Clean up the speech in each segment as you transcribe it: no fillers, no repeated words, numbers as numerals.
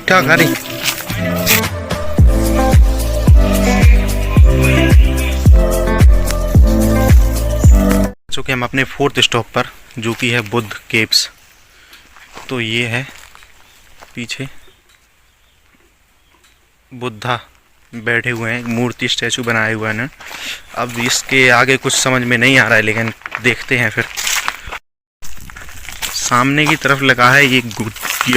ठीक ठाक हरी। चूँकि हम अपने 4th स्टॉप पर, जो कि है बुद्ध केव्स। तो ये है पीछे बुद्धा बैठे हुए हैं, मूर्ति स्टैचू बनाए हुए हैं। अब इसके आगे कुछ समझ में नहीं आ रहा है, लेकिन देखते हैं। फिर सामने की तरफ लगा है ये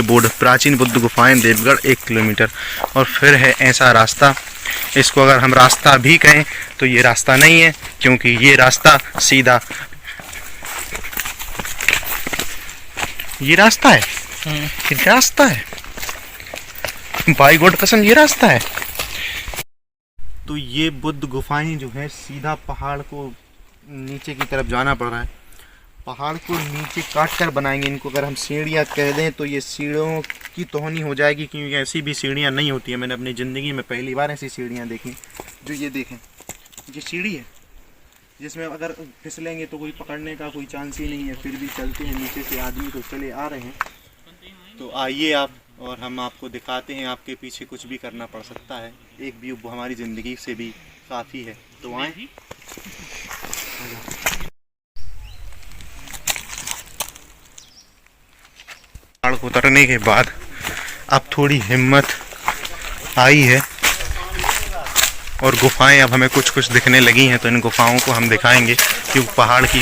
बोर्ड, प्राचीन बुद्ध गुफाएं देवगढ़ 1 किलोमीटर। और फिर है ऐसा रास्ता, इसको अगर हम रास्ता भी कहें तो ये रास्ता नहीं है, क्योंकि ये रास्ता सीधा, ये रास्ता है, ये रास्ता है बाई गॉड कसम, ये रास्ता है। तो ये बुद्ध गुफाएं जो है सीधा पहाड़ को नीचे की तरफ जाना पड़ रहा है। पहाड़ को नीचे काट कर बनाएंगे इनको। अगर हम सीढ़ियाँ कह दें तो ये सीढ़ियों की तोहनी हो जाएगी, क्योंकि ऐसी भी सीढ़ियाँ नहीं होती है। मैंने अपनी ज़िंदगी में पहली बार ऐसी सीढ़ियाँ देखी। जो ये देखें, ये सीढ़ी है जिसमें अगर फिसलेंगे तो कोई पकड़ने का कोई चांस ही नहीं है, फिर भी चलते हैं। नीचे से आदमी तो चले आ रहे हैं। तो आइए आप, और हम आपको दिखाते हैं। आपके पीछे कुछ भी करना पड़ सकता है, एक व्यू हमारी ज़िंदगी से भी काफ़ी है। तो आए पहाड़ को उतरने के बाद अब थोड़ी हिम्मत आई है, और गुफाएं अब हमें कुछ कुछ दिखने लगी हैं। तो इन गुफाओं को हम दिखाएंगे, क्योंकि पहाड़ की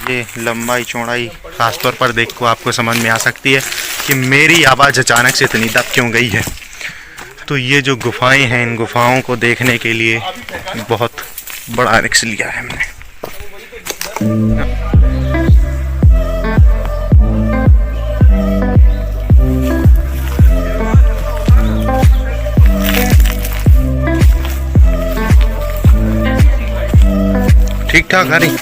ये लंबाई चौड़ाई खासतौर पर देख को आपको समझ में आ सकती है कि मेरी आवाज़ अचानक से इतनी दब क्यों गई है। तो ये जो गुफाएं हैं, इन गुफाओं को देखने के लिए बहुत बड़ा रिस्क लिया है हमने। ठीक ठाक हरी।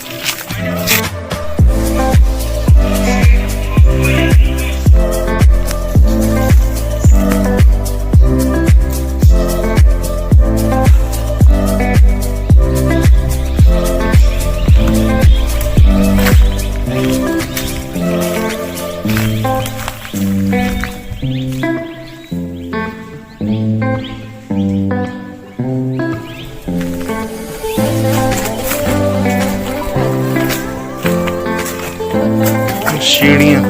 सीढ़ियाँ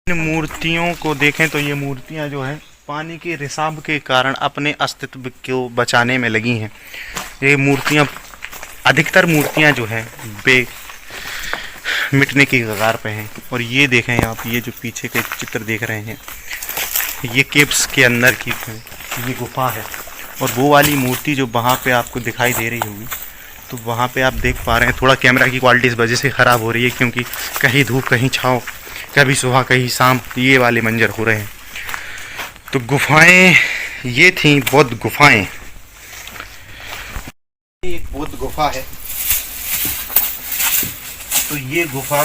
मूर्तियों को देखें तो ये मूर्तियाँ जो है पानी के रिसाव के कारण अपने अस्तित्व को बचाने में लगी हैं। ये मूर्तियाँ, अधिकतर मूर्तियाँ जो हैं मिटने की कगार पे हैं। और ये देखें आप, ये जो पीछे के चित्र देख रहे हैं, ये केव्स के अंदर की ये गुफा है। और वो वाली मूर्ति जो वहाँ पे आपको दिखाई दे रही होगी, तो वहाँ पे आप देख पा रहे हैं। थोड़ा कैमरा की क्वालिटी इस वजह से ख़राब हो रही है, क्योंकि कहीं धूप कहीं छाँव, कभी सुबह कहीं शाम, ये वाले मंजर हो रहे हैं। तो गुफाएं ये थी बुद्ध गुफाएं। एक बुद्ध गुफा है। तो ये गुफा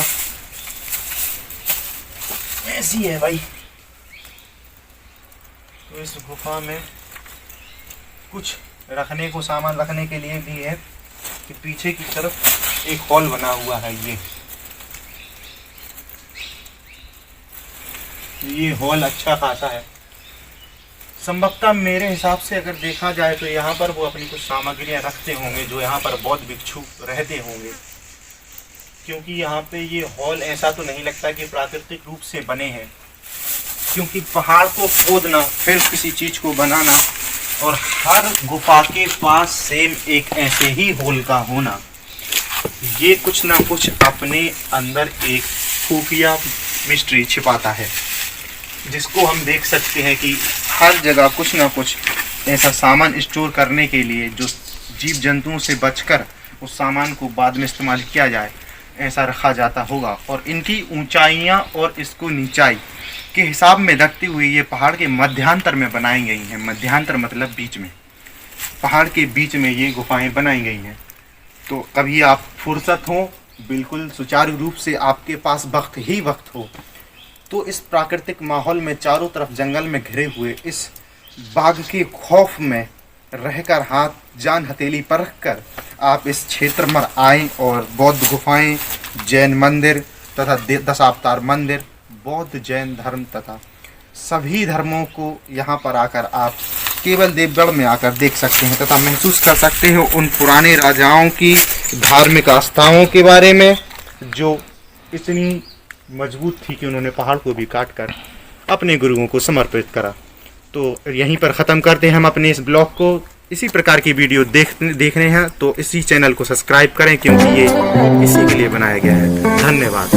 ऐसी है भाई। तो इस गुफा में कुछ रखने को, सामान रखने के लिए भी है कि पीछे की तरफ एक हॉल बना हुआ है। ये हॉल अच्छा खासा है। संभवतः मेरे हिसाब से अगर देखा जाए तो यहाँ पर वो अपनी कुछ सामग्रियाँ रखते होंगे, जो यहाँ पर बौद्ध भिक्षु रहते होंगे। क्योंकि यहाँ पे ये हॉल ऐसा तो नहीं लगता कि प्राकृतिक रूप से बने हैं, क्योंकि पहाड़ को खोदना, फिर किसी चीज को बनाना, और हर गुफा के पास सेम एक ऐसे ही होल का होना, ये कुछ ना कुछ अपने अंदर एक खुफिया मिस्ट्री छिपाता है, जिसको हम देख सकते हैं कि हर जगह कुछ ना कुछ ऐसा सामान स्टोर करने के लिए, जो जीव जंतुओं से बचकर उस सामान को बाद में इस्तेमाल किया जाए, ऐसा रखा जाता होगा। और इनकी ऊंचाइयां और इसको नीचाई के हिसाब में रखते हुए ये पहाड़ के मध्यांतर में बनाई गई हैं। मध्यांतर मतलब बीच में, पहाड़ के बीच में ये गुफाएं बनाई गई हैं। तो कभी आप फुर्सत हो, बिल्कुल सुचारू रूप से आपके पास वक्त ही वक्त हो, तो इस प्राकृतिक माहौल में चारों तरफ जंगल में घिरे हुए इस बाघ के खौफ में रहकर, हाथ जान हथेली पर रखकर आप इस क्षेत्र में आएं और बौद्ध गुफाएं, जैन मंदिर तथा दशावतार मंदिर, बौद्ध जैन धर्म तथा सभी धर्मों को यहाँ पर आकर आप केवल देवगढ़ में आकर देख सकते हैं तथा महसूस कर सकते हैं उन पुराने राजाओं की धार्मिक आस्थाओं के बारे में, जो इतनी मजबूत थी कि उन्होंने पहाड़ को भी काट कर अपने गुरुओं को समर्पित करा। तो यहीं पर ख़त्म करते हैं हम अपने इस ब्लॉग को। इसी प्रकार की वीडियो देखने हैं तो इसी चैनल को सब्सक्राइब करें, क्योंकि ये इसी के लिए बनाया गया है। धन्यवाद।